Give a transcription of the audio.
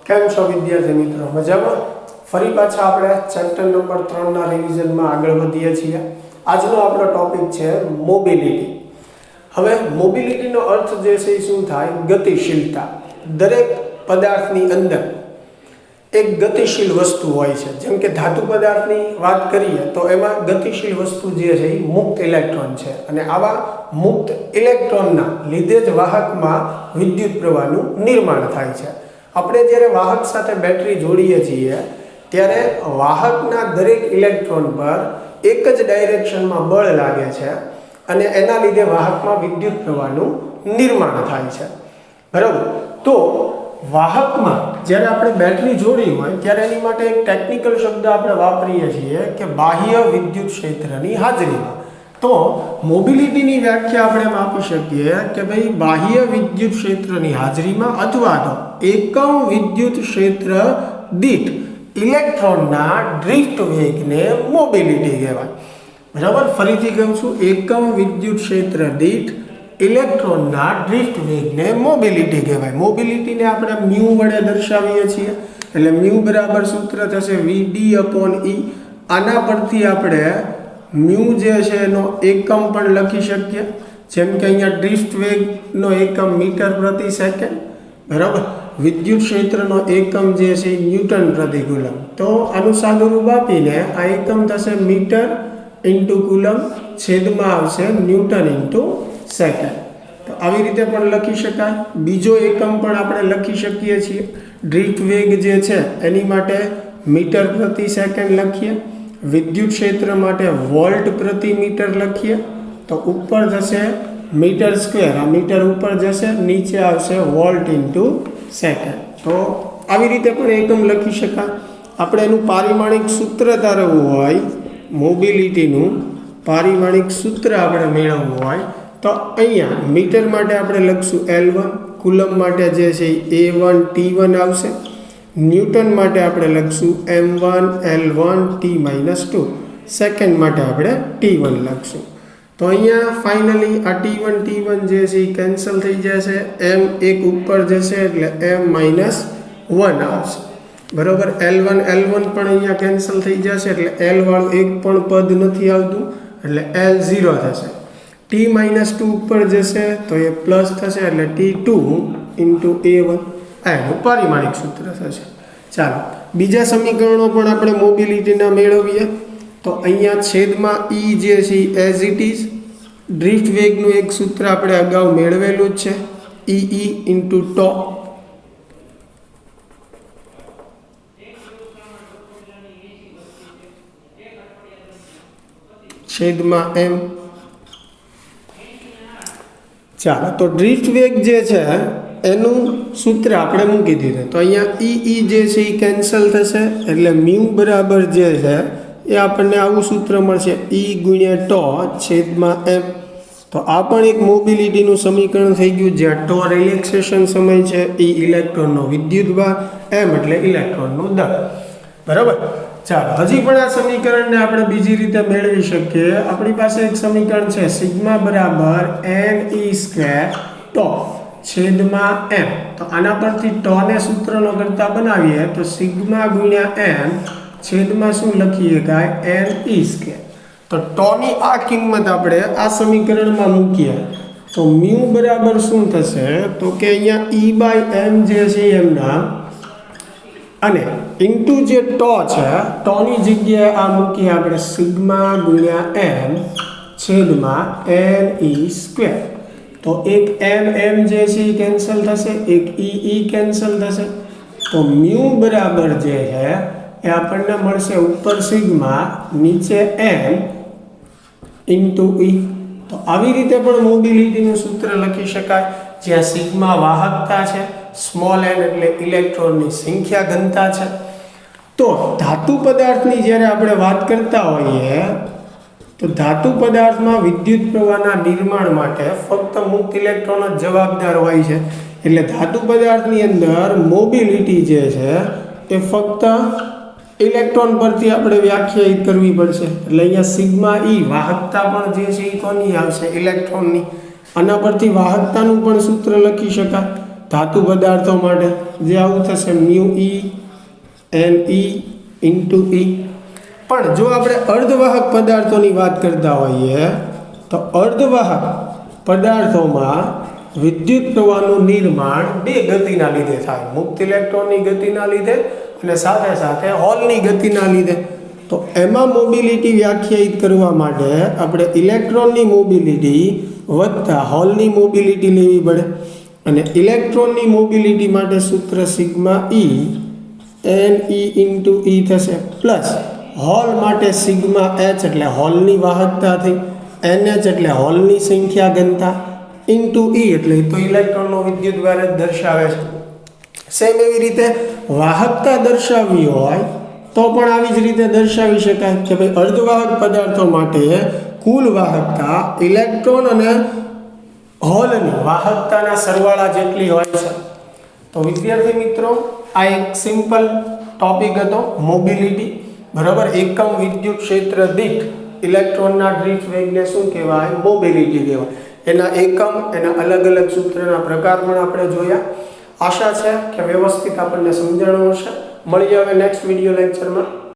કેમ છો વિદ્યાર્થી મિત્રો? મજામાં? ફરી પાછા આપણે ચેપ્ટર નંબર 3 ના રિવિઝનમાં આગળ વધીએ છીએ. આજનો આપણો ટોપિક છે મોબિલિટી. હવે મોબિલિટીનો અર્થ જે છે એ શું થાય? ગતિશીલતા. દરેક પદાર્થની અંદર એક ગતિશીલ વસ્તુ હોય છે. જેમ કે ધાતુ પદાર્થની વાત કરીએ તો એમાં ગતિશીલ વસ્તુ જે છે એ મુક્ત ઇલેક્ટ્રોન છે, અને આવા મુક્ત ઇલેક્ટ્રોનના લીધે જ વાહકમાં વિદ્યુત પ્રવાહનું નિર્માણ થાય છે. આપણે જ્યારે વાહક સાથે બેટરી જોડીએ છીએ ત્યારે વાહકના દરેક ઇલેક્ટ્રોન પર એક જ ડાયરેક્શનમાં બળ લાગે છે, અને એના લીધે વાહકમાં વિદ્યુત પ્રવાહનું નિર્માણ થાય છે. બરાબર? તો વાહકમાં જ્યારે આપણે બેટરી જોડી હોય ત્યારે એની માટે એક ટેકનિકલ શબ્દ આપણે વાપરીએ છીએ કે બાહ્ય વિદ્યુત ક્ષેત્રની હાજરીમાં. તો મોબિલિટીની વ્યાખ્યા આપણે એમ આપી શકીએ કે ભાઈ બાહ્ય વિદ્યુત ક્ષેત્રની હાજરીમાં અથવા તો એકમ વિદ્યુત ક્ષેત્ર દીઠ ઇલેક્ટ્રોનના ડ્રિફ્ટ વેગને મોબિલિટી કહેવાય. બરાબર? ફરીથી કહું છું, એકમ વિદ્યુત ક્ષેત્ર દીઠ ઇલેક્ટ્રોનના ડ્રિફ્ટ વેગને મોબિલિટી કહેવાય. મોબિલિટીને આપણે મ્યુ વડે દર્શાવીએ છીએ, એટલે મ્યુ બરાબર સૂત્ર થશે VD/E. આના પરથી આપણે મ્યુ જે છે એનો એકમ પણ લખી શકીએ, જેમ કે અહીંયા ડ્રિફ્ટ વેગનો એકમ મીટર પ્રતિ સેકન્ડ. બરાબર? વિદ્યુત ક્ષેત્રનો એકમ જે છે ન્યૂટન પ્રતિ કુલમ. તો આનું સાદું રૂપ આપીને આ એકમ થશે મીટર ઇન્ટુ કુલમ, છેદમાં આવશે ન્યૂટન ઇન્ટુ સેકન્ડ. તો આવી રીતે પણ લખી શકાય. બીજો એકમ પણ આપણે લખી શકીએ છીએ. ડ્રિફ્ટ વેગ જે છે એની માટે મીટર પ્રતિ સેકન્ડ લખીએ, વિદ્યુત ક્ષેત્ર માટે વોલ્ટ પ્રતિ મીટર લખીએ. તો ઉપર થશે મીટર સ્ક્વેર, આ મીટર ઉપર જશે, નીચે આવશે વોલ્ટ ઇન્ટુ સેકન્ડ. તો આવી રીતે પણ એકમ લખી શકાય. આપણે એનું પારિમાણિક સૂત્ર તારવવું હોય, મોબિલિટીનું પારિમાણિક સૂત્ર આપણે મેળવવું હોય તો અહીંયા મીટર માટે આપણે લખશું L1, કુલમ માટે જે છે A1 T1 આવશે, ન્યૂટન માટે આપણે લખશું M1 L1 T-2, સેકન્ડ માટે આપણે T1 લખશું. તો અહીંયા ફાઇનલી આ T1 જે છે એ કેન્સલ થઈ જશે, M એક ઉપર જશે એટલે M-1 આવશે. બરાબર? L1 પણ અહીંયા કેન્સલ થઈ જશે એટલે L વાળું એક પણ પદ નથી આવતું એટલે L0 થશે. T-2 ઉપર જશે તો એ પ્લસ થશે એટલે T2 ઇન્ટુ A1 એનું પારિમાણિક સૂત્ર થશે. ચાલો બીજા સમીકરણો પણ આપણે મોબિલિટીના મેળવીએ. તો અહીંયા છેદમાં E જે છે એઝ ઇટ ઇઝ, ડ્રિફ્ટ વેગનું એક સૂત્ર આપણે અગાઉ મેળવેલું જ છે, E ઇન્ટુ ટો. છેદમાં M. ચાલો, તો ડ્રિફ્ટ વેગ જે છે એનું સૂત્ર આપણે મૂકી દીધું. તો અહીંયા E જે છે એ કેન્સલ થશે એટલે મ્યુ બરાબર જે છે એ આપણને આવું સૂત્ર મળશે, E ગુણ્યા ટો છેદમાં M. તો આ પણ એક મોબિલિટીનું સમીકરણ થઈ ગયું, જ્યાં ટો રિલેક્સેશન સમય છે, E ઇલેક્ટ્રોનનો વિદ્યુત ભાર, M એટલે ઇલેક્ટ્રોનનું દળ. બરાબર? ચાલો, હજી પણ આ સમીકરણને આપણે બીજી રીતે મેળવી શકીએ. આપણી પાસે એક સમીકરણ છે સિગ્મા બરાબર NE² ટો છેદમાં M. તો આના પરથી ટોને સૂત્રનો કરતા બનાવીએ તો સિગ્મા ગુણ્યા M છેદમાં શું લખી શકાય? NE². તો ટોની આ કિંમત આપણે આ સમીકરણમાં મૂકીએ તો મ્યુ બરાબર શું થશે? તો કે અહીંયા E/M જે છે એમના, અને ઇન્ટુ જે ટો છે, ટોની જગ્યાએ આ મૂકીએ આપણે સિગ્મા ગુણ્યા M છેદમાં NE². તો એક M જે છે એ કેન્સલ થશે, એક E કેન્સલ થશે. તો મ્યુ બરાબર જે છે એ આપણને મળશે ઉપર સિગ્મા, નીચે M ઇન્ટુ E. તો આવી રીતે પણ મોબિલિટીનું સૂત્ર લખી શકાય, જ્યાં સિગ્મા વાહકતા છે, સ્મોલ n એટલે ઇલેક્ટ્રોનની સંખ્યા ઘનતા છે. તો ધાતુ પદાર્થની જ્યારે આપણે વાત કરતા હોઈએ તો ધાતુ પદાર્થમાં વિદ્યુત પ્રવાહના નિર્માણ માટે ફક્ત મુક્ત ઇલેક્ટ્રોન જ જવાબદાર હોય છે. એટલે ધાતુ પદાર્થની અંદર મોબિલિટી જે છે એ ફક્ત ઇલેક્ટ્રોન પરથી આપણે વ્યાખ્યાયિત કરવી પડશે. એટલે અહીંયા સિગ્મા E વાહકતા પણ જે છે એ કોની આવશે? ઇલેક્ટ્રોનની. આના પરથી વાહકતાનું પણ સૂત્ર લખી શકાય. ધાતુ પદાર્થો માટે જે આવું થશે mu E N E into E. પણ જો આપણે અર્ધવાહક પદાર્થોની વાત કરતા હોઈએ તો અર્ધવાહક પદાર્થોમાં વિદ્યુત પ્રવાહનું નિર્માણ બે ગતિના લીધે થાય, મુક્ત ઇલેક્ટ્રોનની ગતિના લીધે અને સાથે સાથે હોલની ગતિના લીધે. તો એમાં મોબિલિટી વ્યાખ્યાયિત કરવા માટે આપણે ઇલેક્ટ્રોનની મોબિલિટી વત્તા હોલની મોબિલિટી લેવી પડે. અને ઇલેક્ટ્રોનની મોબિલિટી માટે સૂત્ર sigma E N E into E થશે, પ્લસ હોલ માટે સિગ્મા એચ એટલે હોલની વાહકતા થઈ, એન એચ એટલે હોલની સંખ્યા ઘનતા, ઇન્ટુ ઈ એટલે તો ઇલેક્ટ્રોનનો વિદ્યુત ભાર જ દર્શાવે છે. સેમ એવી રીતે વાહકતા દર્શાવવી હોય તો પણ આવી જ રીતે દર્શાવી શકાય કે ભાઈ અર્ધવાહક પદાર્થો માટે કુલ વાહકતા ઇલેક્ટ્રોન અને હોલની વાહકતાના સરવાળા જેટલી હોય છે. તો વિદ્યાર્થી મિત્રો, આ એક સિમ્પલ ટોપિક હતો મોબિલિટી, બરાબર. એકમ વિદ્યુત ક્ષેત્ર દીઠ ઇલેક્ટ્રોનના ડ્રિફ્ટ વેગને શું કહેવાય? મોબિલિટી કહેવાય. એના એકમ, એના અલગ અલગ સૂત્રના પ્રકાર પણ આપણે જોયા. આશા છે કે વ્યવસ્થિત આપણને સમજાણું હશે. મળીએ હવે નેક્સ્ટ વિડીયો લેક્ચરમાં.